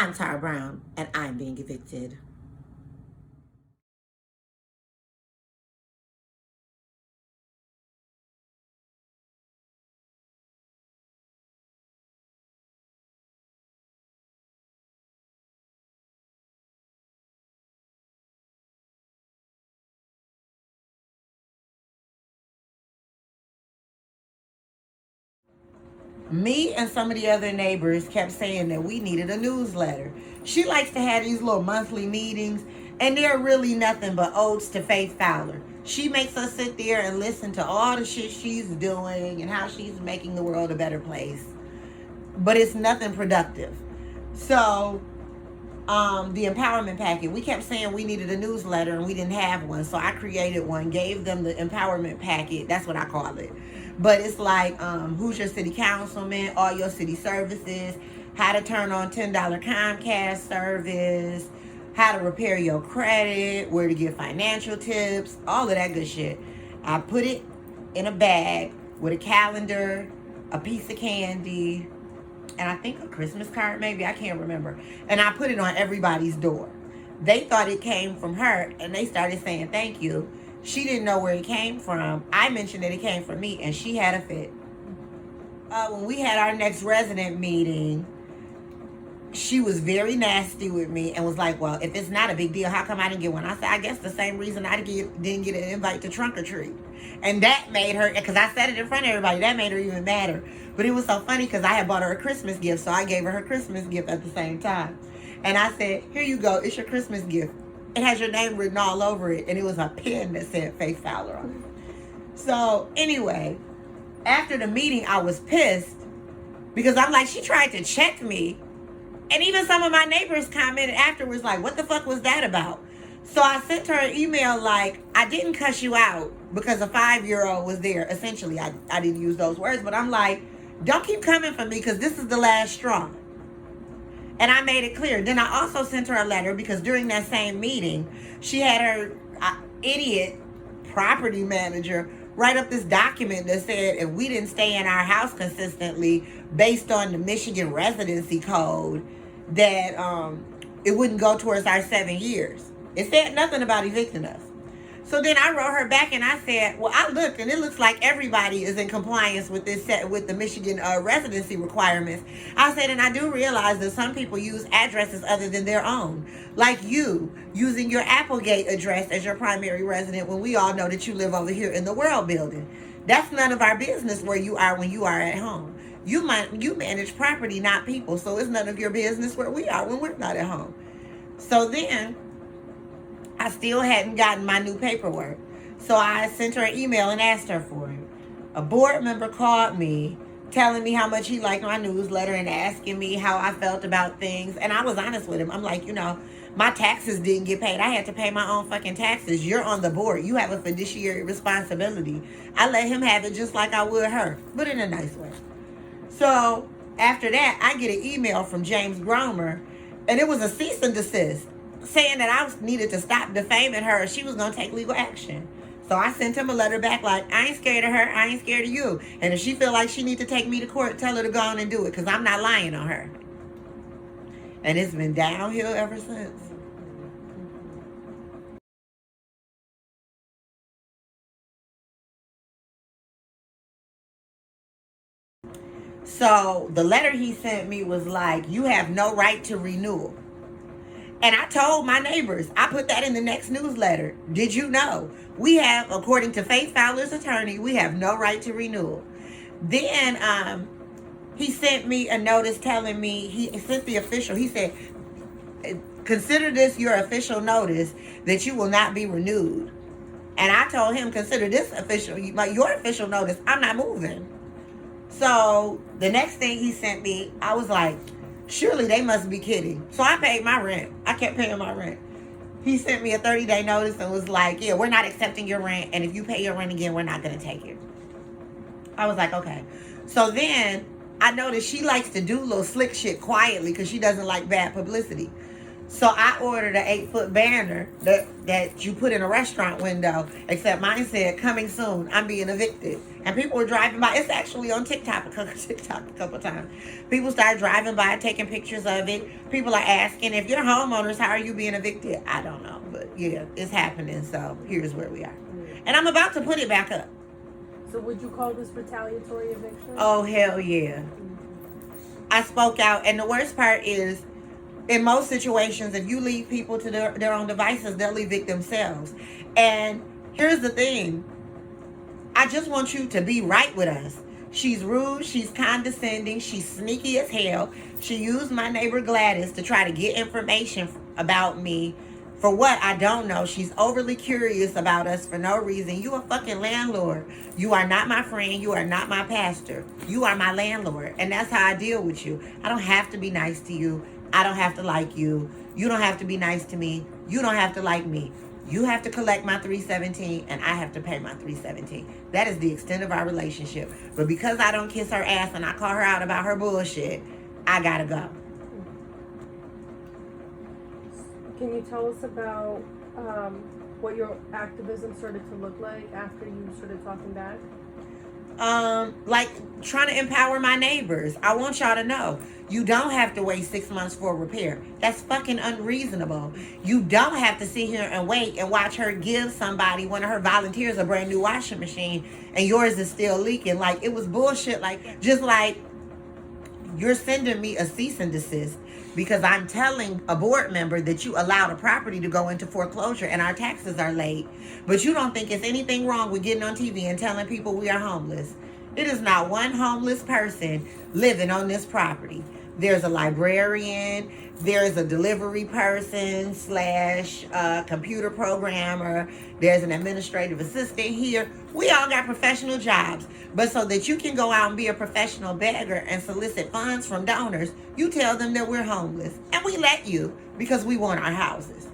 I'm Taura Brown, and I'm being evicted. Me and some of the other neighbors kept saying that we needed a newsletter. She likes to have these little monthly meetings, and they're really nothing but odes to Faith Fowler. She makes us sit there and listen to all the shit she's doing and how she's making the world a better place. But it's nothing productive. So the empowerment packet. We kept saying we needed a newsletter and we didn't have one. So I created one, gave them the empowerment packet. That's what I call it. But it's like, who's your city councilman, all your city services, how to turn on $10 Comcast service, how to repair your credit, where to get financial tips, all of that good shit. I put it in a bag with a calendar, a piece of candy, and I think a Christmas card, maybe, I can't remember. And I put it on everybody's door. They thought it came from her, and they started saying thank you. She didn't know where it came from. I mentioned that it came from me, and she had a fit. When we had our next resident meeting, she was very nasty with me and was like, well, if it's not a big deal, how come I didn't get one? I said, I guess the same reason I didn't get an invite to trunk or treat. And that made her, because I said it in front of everybody, that made her even madder. But it was so funny because I had bought her a Christmas gift, so I gave her Christmas gift at the same time. And I said, here you go, it's your Christmas gift. It has your name written all over it, and it was a pen that said Faith Fowler on it. So anyway, after the meeting, I was pissed because I'm like, she tried to check me. And even some of my neighbors commented afterwards, like, what the fuck was that about? So I sent her an email like, I didn't cuss you out because a 5-year-old was there. Essentially, I didn't use those words, but I'm like, don't keep coming for me because this is the last straw. And I made it clear. Then I also sent her a letter because during that same meeting, she had her idiot property manager write up this document that said if we didn't stay in our house consistently based on the Michigan residency code, that it wouldn't go towards our 7 years. It said nothing about evicting us. So then I wrote her back and I said, well, I looked and it looks like everybody is in compliance with this with the Michigan residency requirements. I said, and I do realize that some people use addresses other than their own, like you using your Applegate address as your primary resident when we all know that you live over here in the World Building. That's none of our business where you are when you are at home. You manage property, not people, so it's none of your business where we are when we're not at home. So then I still hadn't gotten my new paperwork. So I sent her an email and asked her for it. A board member called me telling me how much he liked my newsletter and asking me how I felt about things. And I was honest with him. I'm like, my taxes didn't get paid. I had to pay my own fucking taxes. You're on the board. You have a fiduciary responsibility. I let him have it just like I would her, but in a nice way. So after that, I get an email from James Gromer, and it was a cease and desist, saying that I needed to stop defaming her. She was going to take legal action. So I sent him a letter back like, I ain't scared of her. I ain't scared of you. And if she feel like she need to take me to court, tell her to go on and do it because I'm not lying on her. And it's been downhill ever since. So the letter he sent me was like, you have no right to renewal. And I told my neighbors, I put that in the next newsletter. Did you know? We have, according to Faith Fowler's attorney, we have no right to renewal. Then he sent me a notice telling me, he sent the official, he said, consider this your official notice that you will not be renewed. And I told him, consider this your official notice, I'm not moving. So the next thing he sent me, I was like, surely they must be kidding. So I paid my rent. I kept paying my rent. He sent me a 30-day notice and was like, yeah, we're not accepting your rent. And if you pay your rent again, we're not going to take it. I was like, okay. So then I noticed she likes to do little slick shit quietly because she doesn't like bad publicity. So I ordered an 8-foot banner that you put in a restaurant window, except mine said coming soon, I'm being evicted. And people were driving by. It's actually on TikTok a couple times. People start driving by, taking pictures of it. People are asking, if you're homeowners, how are you being evicted? I don't know. But yeah, it's happening. So here's where we are. And I'm about to put it back up. So would you call this retaliatory eviction? Oh, hell yeah. I spoke out. And the worst part is, in most situations, if you leave people to their own devices, they'll evict themselves. And here's the thing. I just want you to be right with us. She's rude. She's condescending. She's sneaky as hell. She used my neighbor Gladys to try to get information about me for what I don't know. She's overly curious about us for no reason. You a fucking landlord. You are not my friend. You are not my pastor. You are my landlord. And that's how I deal with you. I don't have to be nice to you. I don't have to like you. You don't have to be nice to me. You don't have to like me. You have to collect my $317 and I have to pay my $317. That is the extent of our relationship. But because I don't kiss her ass and I call her out about her bullshit, I gotta go. Can you tell us about what your activism started to look like after you started talking back? Like trying to empower my neighbors. I want y'all to know, you don't have to wait 6 months for a repair. That's fucking unreasonable. You don't have to sit here and wait and watch her give somebody, one of her volunteers, a brand new washing machine and yours is still leaking. Like, it was bullshit. Like, just like you're sending me a cease and desist because I'm telling a board member that you allowed a property to go into foreclosure and our taxes are late. But you don't think it's anything wrong with getting on TV and telling people we are homeless. It is not one homeless person living on this property. There's a librarian, there's a delivery person / computer programmer, there's an administrative assistant here. We all got professional jobs. But so that you can go out and be a professional beggar and solicit funds from donors, you tell them that we're homeless. And we let you because we want our houses.